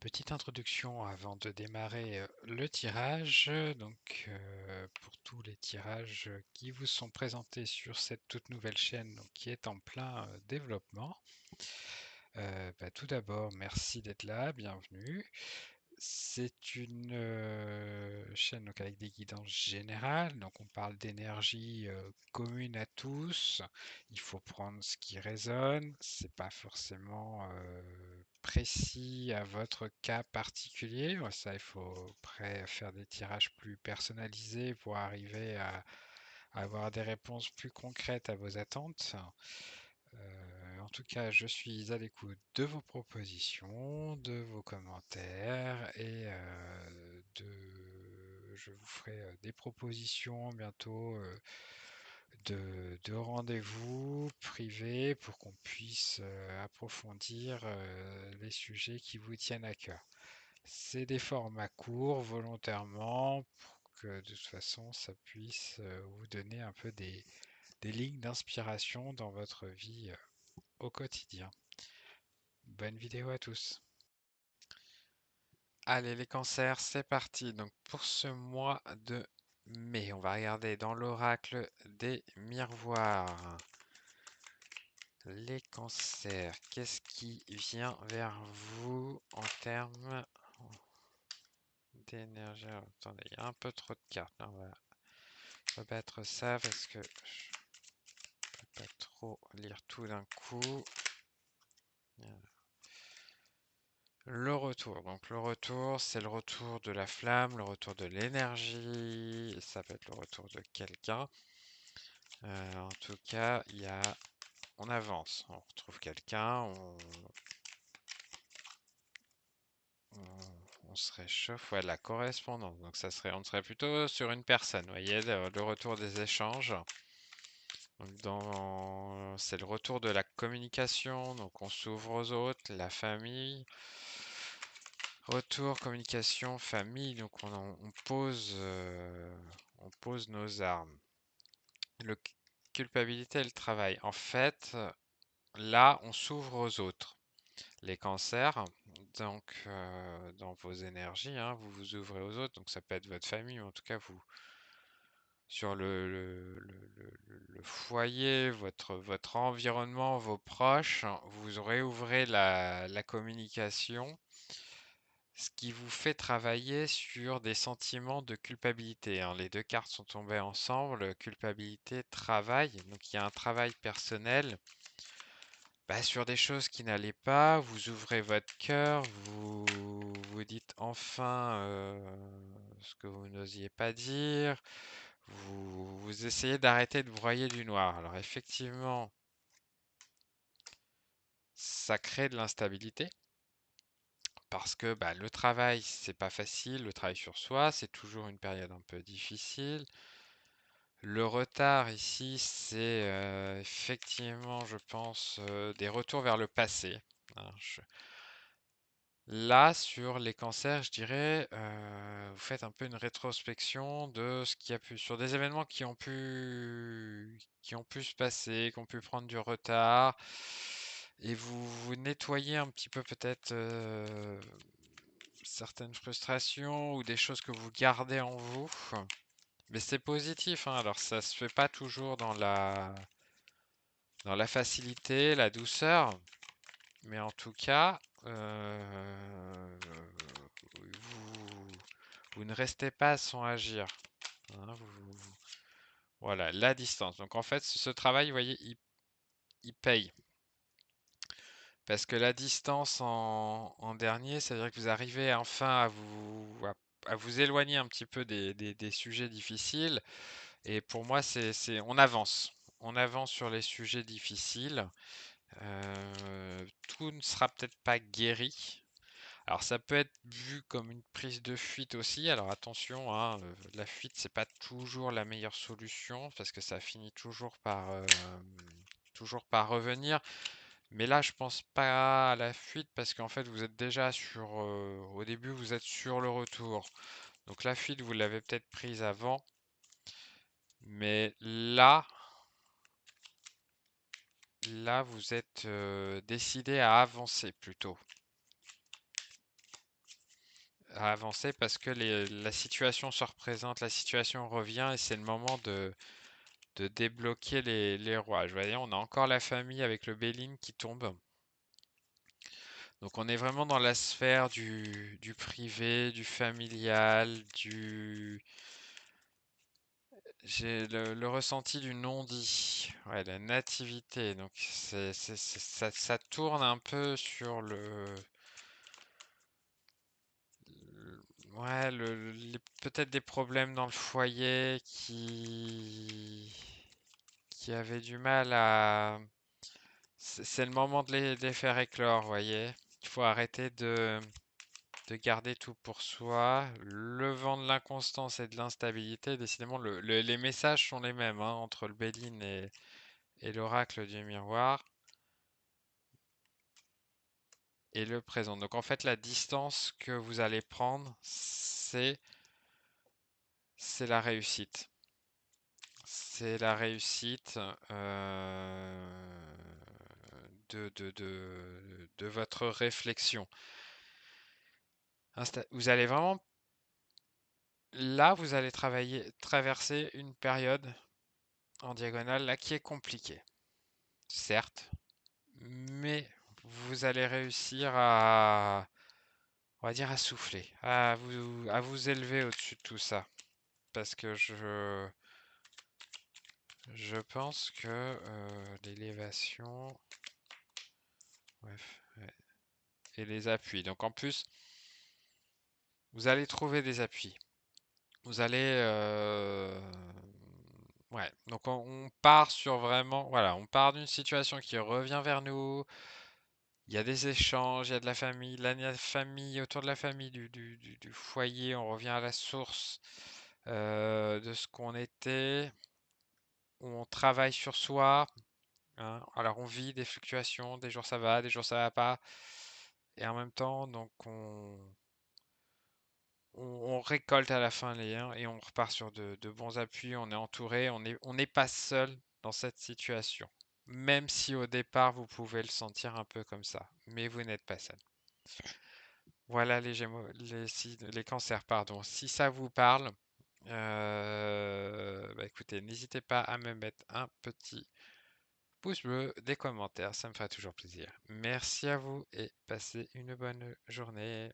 Petite introduction avant de démarrer le tirage. Pour tous les tirages qui vous sont présentés sur cette toute nouvelle chaîne qui est en plein développement. Tout d'abord, merci d'être là, bienvenue. C'est une chaîne avec des guidances générales, donc on parle d'énergie commune à tous. Il faut prendre ce qui résonne, c'est pas forcément précis à votre cas particulier. Ça, il faut après faire des tirages plus personnalisés pour arriver à avoir des réponses plus concrètes à vos attentes. En tout cas, je suis à l'écoute de vos propositions, de vos commentaires je vous ferai des propositions bientôt de rendez-vous privés pour qu'on puisse approfondir les sujets qui vous tiennent à cœur. C'est des formats courts volontairement pour que de toute façon ça puisse vous donner un peu des lignes d'inspiration dans votre vie au quotidien. Bonne vidéo à tous. Allez, les cancers, c'est parti. Donc pour ce mois de mai, on va regarder dans l'oracle des miroirs. Les cancers, qu'est-ce qui vient vers vous en termes d'énergie? Attendez, il y a un peu trop de cartes. Là, on va rebattre ça parce que je peux pas trop lire tout d'un coup. Le retour. Donc le retour, c'est le retour de la flamme, le retour de l'énergie. Ça peut être le retour de quelqu'un. En tout cas, on avance. On retrouve quelqu'un. On se réchauffe. Ouais, la correspondance. Donc on serait plutôt sur une personne. Vous voyez, le retour des échanges. C'est le retour de la communication. Donc on s'ouvre aux autres, la famille. Retour, communication, famille, donc on pose nos armes. Le culpabilité et le travail. En fait, là, on s'ouvre aux autres. Les cancers, donc dans vos énergies, hein, vous vous ouvrez aux autres, donc ça peut être votre famille, ou en tout cas vous, sur le foyer, votre environnement, vos proches, vous réouvrez la communication, ce qui vous fait travailler sur des sentiments de culpabilité, hein. Les deux cartes sont tombées ensemble, culpabilité, travail. Donc il y a un travail personnel sur des choses qui n'allaient pas. Vous ouvrez votre cœur, vous dites enfin ce que vous n'osiez pas dire. Vous essayez d'arrêter de broyer du noir. Alors effectivement, ça crée de l'instabilité. Parce que le travail, c'est pas facile, le travail sur soi, c'est toujours une période un peu difficile. Le retard ici, c'est effectivement, je pense, des retours vers le passé, hein. Là, sur les cancers, je dirais, vous faites un peu une rétrospection de ce qui a pu, sur des événements qui ont pu se passer, qui ont pu prendre du retard, et vous nettoyez un petit peu peut-être certaines frustrations ou des choses que vous gardez en vous. Mais c'est positif, hein. Alors ça se fait pas toujours dans la facilité, la douceur, mais en tout cas, vous, vous ne restez pas sans agir, hein. Voilà, la distance. Donc en fait, ce travail, vous voyez, il paye. Parce que la distance en dernier, c'est-à-dire que vous arrivez enfin à vous éloigner un petit peu des sujets difficiles. Et pour moi, on avance. On avance sur les sujets difficiles. Tout ne sera peut-être pas guéri. Alors ça peut être vu comme une prise de fuite aussi. Alors attention, hein, la fuite, c'est pas toujours la meilleure solution parce que ça finit toujours par revenir. Mais là, je pense pas à la fuite parce qu'en fait, vous êtes déjà au début, vous êtes sur le retour. Donc la fuite, vous l'avez peut-être prise avant. Mais là, vous êtes décidé à avancer plutôt. à avancer parce que la situation se représente, la situation revient et c'est le moment de débloquer les rouages. Vous voyez, on a encore la famille avec le Béline qui tombe. Donc on est vraiment dans la sphère du privé, du familial, j'ai le ressenti du non-dit. Ouais, la nativité. Donc ça tourne un peu sur ouais, peut-être des problèmes dans le foyer qui avaient du mal à. C'est le moment de les faire éclore, vous voyez. Il faut arrêter de garder tout pour soi. Le vent de l'inconstance et de l'instabilité, décidément, les messages sont les mêmes hein, entre le Béline et l'oracle du miroir et le présent. Donc en fait, la distance que vous allez prendre, c'est la réussite. C'est la réussite de votre réflexion. Vous allez vraiment, là, vous allez traverser une période en diagonale là qui est compliquée, certes, mais vous allez réussir on va dire, à souffler, à vous élever au-dessus de tout ça, parce que je pense que l'élévation, bref, ouais, et les appuis. Donc en plus, vous allez trouver des appuis. Vous allez, ouais. Donc on part sur vraiment, voilà, on part d'une situation qui revient vers nous. Il y a des échanges, il y a de la famille autour de la famille, du foyer. On revient à la source de ce qu'on était. On travaille sur soi. Hein. Alors on vit des fluctuations, des jours ça va, des jours ça va pas. Et en même temps, donc on récolte à la fin les liens et on repart sur de bons appuis. On est entouré, on n'est pas seul dans cette situation. Même si au départ vous pouvez le sentir un peu comme ça, mais vous n'êtes pas seul. Voilà les Gémeaux, les cancers, pardon. Si ça vous parle, bah écoutez, n'hésitez pas à me mettre un petit pouce bleu, des commentaires, ça me fera toujours plaisir. Merci à vous et passez une bonne journée.